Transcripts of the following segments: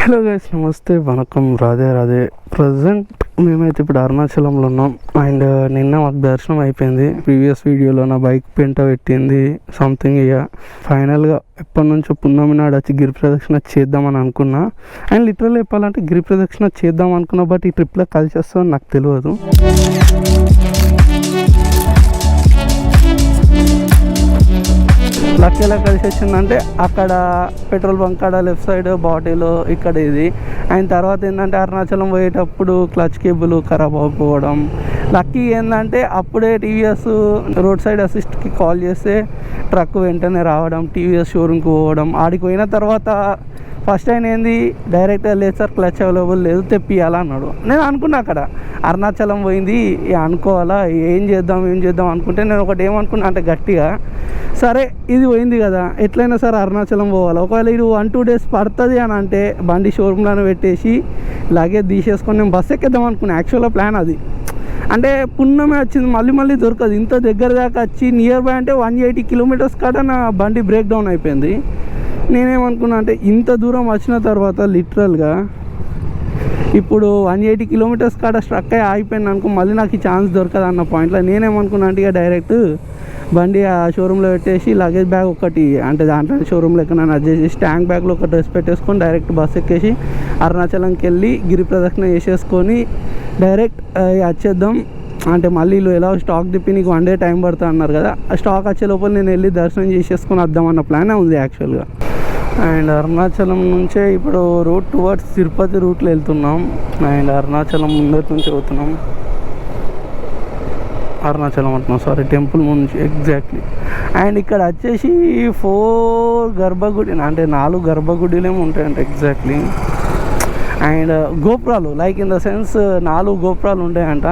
Hello guys, నమస్తే, వనకం, Radhe Radhe. Present మేమైతే ఇప్పుడు అరుణాచలంలో ఉన్నాం. అండ్ నిన్న మాకు దర్శనం అయిపోయింది. ప్రీవియస్ వీడియోలో నా బైక్ పెంట పెట్టింది సంథింగ్. ఇక ఫైనల్గా ఎప్పటి నుంచో పున్నమి నాడు వచ్చి గిరి ప్రదక్షిణ చేద్దామని అనుకున్నా. అండ్ లిటరల్ చెప్పాలంటే గిరి ప్రదక్షిణ చేద్దాం అనుకున్నా, బట్ ఈ ట్రిప్లో కలిసి వస్తుందని నాకు తెలియదు. లక్ ఎలా కలిసి వచ్చిందంటే, అక్కడ పెట్రోల్ బంక్ కాడ లెఫ్ట్ సైడ్ బాటిల్ ఇక్కడ ఇది. అండ్ తర్వాత ఏంటంటే అరుణాచలం పోయేటప్పుడు క్లచ్ కేబుల్ ఖరాబ్ అయిపోవడం. లక్కీ ఏంటంటే అప్పుడే టీవీఎస్ రోడ్ సైడ్ అసిస్ట్కి కాల్ చేస్తే ట్రక్ వెంటనే రావడం, టీవీఎస్ షోరూమ్కి పోవడం. ఆడికి పోయిన తర్వాత ఫస్ట్ ఆయన ఏంది, డైరెక్ట్గా లేదు సార్ క్లచ్ అవైలబుల్ లేదు, తెప్పియాలా అన్నాడు. నేను అనుకున్నా అక్కడ అరుణాచలం పోయింది అనుకోవాలా, ఏం చేద్దాం అనుకుంటే నేను ఒకటి ఏమనుకున్నా అంటే గట్టిగా, సరే ఇది పోయింది కదా ఎట్లయినా సరే అరుణాచలం పోవాలి. ఒకవేళ ఇది 1-2 days పడుతుంది అని అంటే బండి షోరూమ్లోనే పెట్టేసి లగేజ్ తీసేసుకొని నేను బస్ ఎక్కేద్దాం అనుకున్నా. యాక్చువల్గా ప్లాన్ అది. అంటే పున్నమే వచ్చింది, మళ్ళీ దొరకదు. ఇంత దగ్గర దాకా వచ్చి నియర్ బై అంటే 180 kilometers కాడ నా బండి బ్రేక్ డౌన్ అయిపోయింది. నేనేమనుకున్నా అంటే ఇంత దూరం వచ్చిన తర్వాత లిటరల్గా ఇప్పుడు 180 kilometers కాడ స్ట్రక్ అయ్యి ఆగిపోయింది అనుకో, మళ్ళీ నాకు ఈ ఛాన్స్ దొరకదు అన్న పాయింట్లో నేనేమనుకున్నా అంటే ఇక డైరెక్ట్ బండి ఆ షోరూంలో పెట్టేసి లగేజ్ బ్యాగ్ ఒకటి అంటే దాంట్లో షోరూంలో ఎక్కడ అడ్జస్ట్ చేసి ట్యాంక్ బ్యాగ్లో ఒక డ్రెస్ పెట్టేసుకొని డైరెక్ట్ బస్ ఎక్కేసి అరుణాచలంకి వెళ్ళి గిరి ప్రదక్షిణ చేసేసుకొని డైరెక్ట్ వచ్చేద్దాం. అంటే మళ్ళీ వీళ్ళు ఎలా స్టాక్ తిప్పి నీకు 1 day టైం పడుతుంది అన్నారు కదా, ఆ స్టాక్ వచ్చే లోపల నేను వెళ్ళి దర్శనం చేసేసుకొని వద్దామన్న ప్లానే ఉంది యాక్చువల్గా. అండ్ అరుణాచలం నుంచే ఇప్పుడు రూట్ టువర్డ్స్ తిరుపతి రూట్లో వెళ్తున్నాం. అండ్ అరుణాచలం ముందటి నుంచి పోతున్నాం. అరుణాచలం అంటున్నాం, సారీ, టెంపుల్ ముందు ఎగ్జాక్ట్లీ. అండ్ ఇక్కడ వచ్చేసి 4 గర్భగుడి అంటే 4 గర్భగుడిలేమో ఉంటాయంట ఎగ్జాక్ట్లీ. అండ్ గోపురాలు లైక్ ఇన్ ద సెన్స్ 4 గోపురాలు ఉంటాయంట.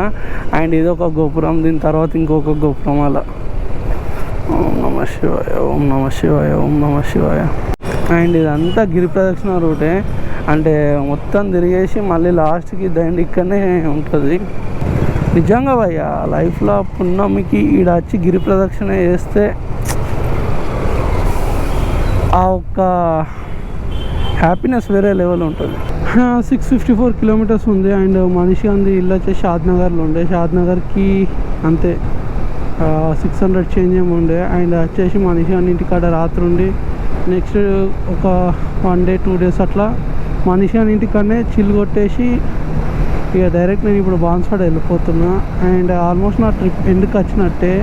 అండ్ ఇదొక గోపురం, దీని తర్వాత ఇంకొక గోపురం అలా. ఓం నమ శివాయ, ఓం నమ శివాయ, ఓం నమ శివాయ. అండ్ ఇదంతా గిరి ప్రదక్షిణ రూటే. అంటే మొత్తం తిరిగేసి మళ్ళీ లాస్ట్కి దండి ఇక్కడనే ఉంటుంది. నిజంగా భయ్య లైఫ్లో పున్నమికి ఈడ వచ్చి గిరి ప్రదక్షిణ చేస్తే ఆ ఒక్క హ్యాపీనెస్ వేరే లెవెల్ ఉంటుంది. 654 kilometers ఉంది. అండ్ మనిషి అంది ఇల్లు వచ్చేసి షాద్నగర్లో ఉండే, షాద్నగర్కి అంతే 600 చేంజ్ ఏమి ఉండే. అండ్ వచ్చేసి మనిషి అన్ని ఇంటికాడ రాత్రి ఉండి నెక్స్ట్ ఒక 1 day 2 days అట్లా మనిషి అని ఇంటికాడనే చిల్లు కొట్టేసి ఇక డైరెక్ట్ నేను ఇప్పుడు బాన్స్వాడ వెళ్ళిపోతున్నా. అండ్ ఆల్మోస్ట్ నా ట్రిప్ ఎండ్కి వచ్చినట్టే.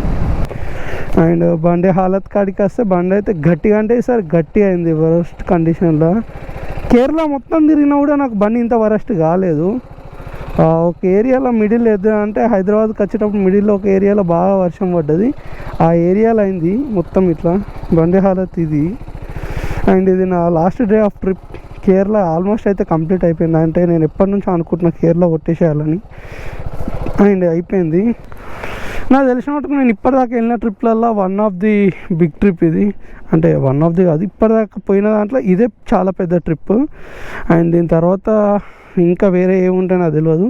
అండ్ బండి హాలత్ కాడికి వస్తే బండి అయితే గట్టిగా అంటే ఈసారి గట్టిగా అయింది వరస్ట్ కండిషన్లో. కేరళ మొత్తం తిరిగినా కూడా నాకు బండి ఇంత వరస్ట్ కాలేదు. ఒక ఏరియాలో మిడిల్ ఏదో అంటే హైదరాబాద్కి వచ్చేటప్పుడు మిడిల్లో ఒక ఏరియాలో బాగా వర్షం పడ్డది. ఆ ఏరియాలో అయింది మొత్తం ఇట్లా బండి హాలత్ ఇది. అండ్ ఇది నా last day of trip. Kerala almost అయితే కంప్లీట్ అయిపోయింది. అంటే నేను ఎప్పటి నుంచో అనుకుంటున్నా కేరళ కొట్టేసేయాలని. అండ్ అయిపోయింది. నాకు తెలిసిన మటుకు నేను ఇప్పటిదాకా వెళ్ళిన ట్రిప్లల్లో one of the big trip ఇది. అంటే వన్ ఆఫ్ ది కాదు, ఇప్పటిదాకా పోయిన దాంట్లో ఇదే చాలా పెద్ద ట్రిప్. అండ్ దీని తర్వాత ఇంకా వేరే ఏముంటే నాకు తెలియదు.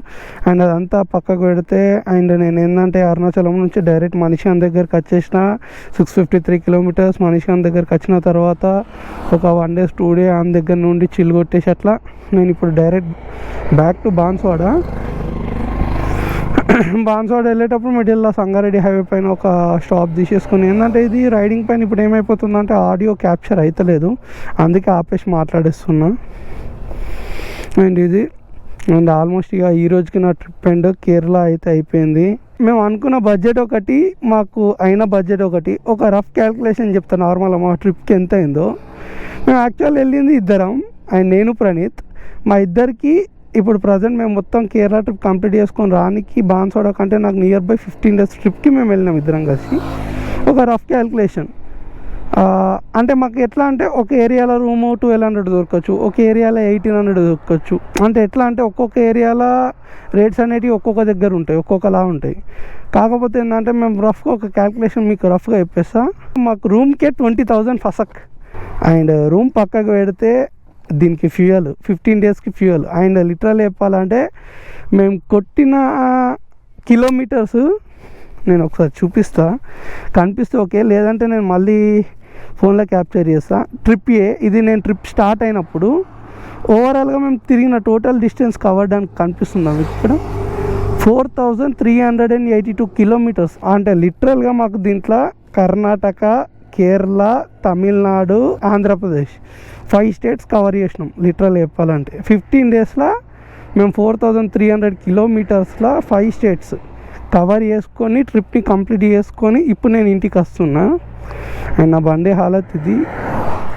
అండ్ అదంతా పక్కకు పెడితే అండ్ నేను ఏంటంటే అరుణాచలం నుంచి డైరెక్ట్ మనిషిగాన్ దగ్గరికి వచ్చేసిన 653 kilometers. మనిషిగాన్ దగ్గరికి వచ్చిన తర్వాత ఒక 1 day 2 day ఆయన దగ్గర నుండి చిల్లు కొట్టేసి అట్లా నేను ఇప్పుడు డైరెక్ట్ బ్యాక్ టు బాన్స్వాడ వెళ్ళేటప్పుడు మిడిల్లో సంగారెడ్డి హైవే పైన ఒక స్టాప్ తీసేసుకుని ఏంటంటే ఇది రైడింగ్ పైన ఇప్పుడు ఏమైపోతుందంటే ఆడియో క్యాప్చర్ అవుతలేదు, అందుకే ఆపేసి మాట్లాడిస్తున్నా. అండ్ ఇది అండ్ ఆల్మోస్ట్ ఇక ఈ రోజుకి నా ట్రిప్ అండ్ కేరళ అయితే అయిపోయింది. మేము అనుకున్న బడ్జెట్ ఒకటి, మాకు అయిన బడ్జెట్ ఒకటి. ఒక రఫ్ క్యాల్కులేషన్ చెప్తాను నార్మల్ మా ట్రిప్కి ఎంత అయిందో. మేము యాక్చువల్ వెళ్ళింది ఇద్దరం, అండ్ నేను ప్రణీత్. మా ఇద్దరికి ఇప్పుడు ప్రజెంట్ మేము మొత్తం కేరళ ట్రిప్ కంప్లీట్ చేసుకొని రానికి బాన్స్వాడ కంటే నాకు నియర్ బై 15 days ట్రిప్కి మేము వెళ్ళినాం ఇద్దరం కలిసి. ఒక రఫ్ క్యాల్కులేషన్ అంటే మాకు ఎట్లా అంటే ఒక ఏరియాలో రూము 1200 దొరకచ్చు, ఒక ఏరియాలో 1800 దొరకచ్చు. అంటే ఎట్లా అంటే ఒక్కొక్క ఏరియాలో రేట్స్ అనేటివి ఒక్కొక్క దగ్గర ఉంటాయి, ఒక్కొక్కలా ఉంటాయి. కాకపోతే ఏంటంటే మేము రఫ్గా ఒక క్యాల్కులేషన్ మీకు రఫ్గా చెప్పేస్తా. మాకు రూమ్కే 20,000 ఫసక్. అండ్ రూమ్ పక్కకు పెడితే దీనికి ఫ్యూయల్ 15 daysకి ఫ్యూయల్. అండ్ లిటరల్ చెప్పాలంటే మేము కొట్టిన కిలోమీటర్స్ నేను ఒకసారి చూపిస్తా, కనిపిస్తే ఓకే, లేదంటే నేను మళ్ళీ ఫోన్లో క్యాప్చర్ చేస్తా. ట్రిప్ ఇది నేను ట్రిప్ స్టార్ట్ అయినప్పుడు ఓవరాల్గా మేము తిరిగిన టోటల్ డిస్టెన్స్ కవర్డ్ అని కనిపిస్తుందా మీకు ఇక్కడ 4382 కిలోమీటర్స్. అంటే లిటరల్గా మాకు దీంట్లో కర్ణాటక, కేరళ, తమిళనాడు, ఆంధ్రప్రదేశ్ 5 స్టేట్స్ కవర్ చేసినాం. లిటరల్ చెప్పాలంటే 15 డేస్లో మేము 4300 కిలోమీటర్స్లో 5 స్టేట్స్ కవర్ చేసుకొని ట్రిప్ని కంప్లీట్ చేసుకొని ఇప్పుడు నేను ఇంటికి వస్తున్నా. అండ్ నా బండి హాలత్ ఇది.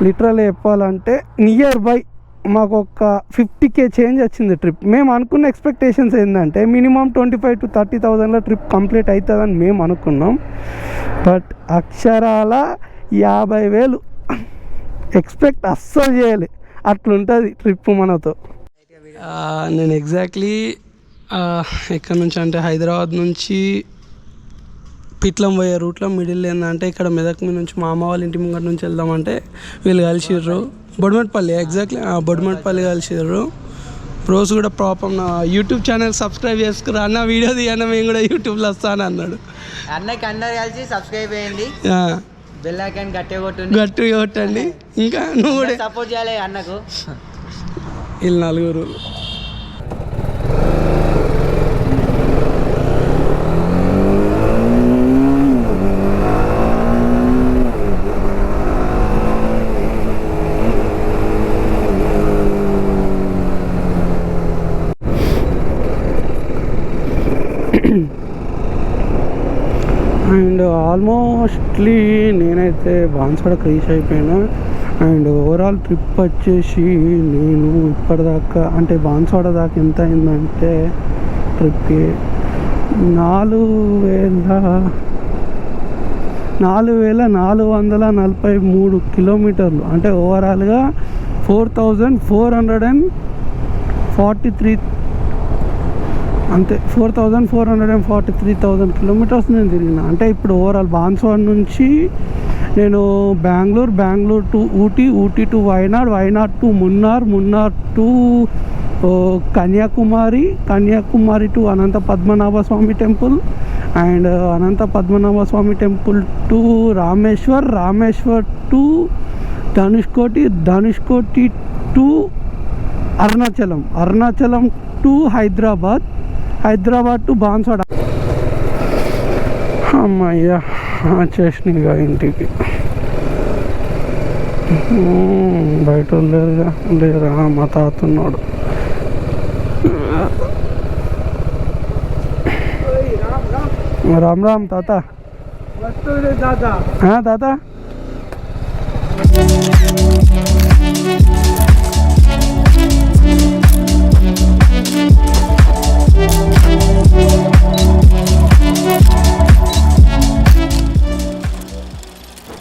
లిటరల్ చెప్పాలంటే నియర్ బై మాకు ఒక 50K చేంజ్ వచ్చింది ట్రిప్. మేము అనుకున్న ఎక్స్పెక్టేషన్స్ ఏంటంటే మినిమం 25,000 to 30,000లో ట్రిప్ కంప్లీట్ అవుతుందని మేము అనుకున్నాం. బట్ అక్షరాల 50,000 ఎక్స్పెక్ట్ అస్సలు చేయలే. అట్లుంటుంది ట్రిప్ మనతో. నేను ఎగ్జాక్ట్లీ ఎక్కడి నుంచి అంటే హైదరాబాద్ నుంచి పిట్లం పోయే రూట్లో మిడిల్ ఏంటంటే ఇక్కడ మెదక్ మీద నుంచి మా అమ్మ వాళ్ళ ఇంటి ముంగట నుంచి వెళ్దామంటే వీళ్ళు కలిసిర్రు. బొడిమెట్పల్లి, ఎగ్జాక్ట్లీ బొడిమెట్పల్లి కలిసిర్రు. రోజు కూడా ప్రాపర్ నా యూట్యూబ్ ఛానల్ సబ్స్క్రైబ్ చేసుకురా అన్న, వీడియో తీయన్న మేము కూడా యూట్యూబ్లో వస్తాను అన్నాడు. అన్నకి అందరు కలిసి సబ్స్క్రైబ్ చేయండి, బెల్ ఐకాన్ గట్టిగా కొట్టండి. ఇంకా నువ్వు కూడా సపోర్ట్ చేయాలి అన్నకు. వీళ్ళు నలుగురు. అండ్ ఆల్మోస్ట్లీ నేనైతే బాన్స్వాడకి రీచ్ అయిపోయినా. అండ్ ఓవరాల్ ట్రిప్ వచ్చేసి నేను ఇప్పటిదాకా అంటే బాన్స్వాడ దాకా ఎంత అయిందంటే ట్రిప్కి 4,443 కిలోమీటర్లు. అంటే ఓవరాల్గా 4,443 అంతే 4,443,000 కిలోమీటర్స్ నేను తిరిగిన. అంటే ఇప్పుడు ఓవరాల్ బాన్స్వాడ నుంచి నేను Bengaluru to Ooty to Wayanad to Munnar to Kanyakumari to Anantha Padmanabha Swamy temple, and Anantha Padmanabha Swamy temple to Rameshwar to Dhanushkodi to Arunachalam to Hyderabad to Banswada. అమ్మయ్యా వచ్చేసినాయిగా ఇంటికి. బయట లేరా మా తాత ఉన్నాడు. రామ్ రామ్ తాత. తాత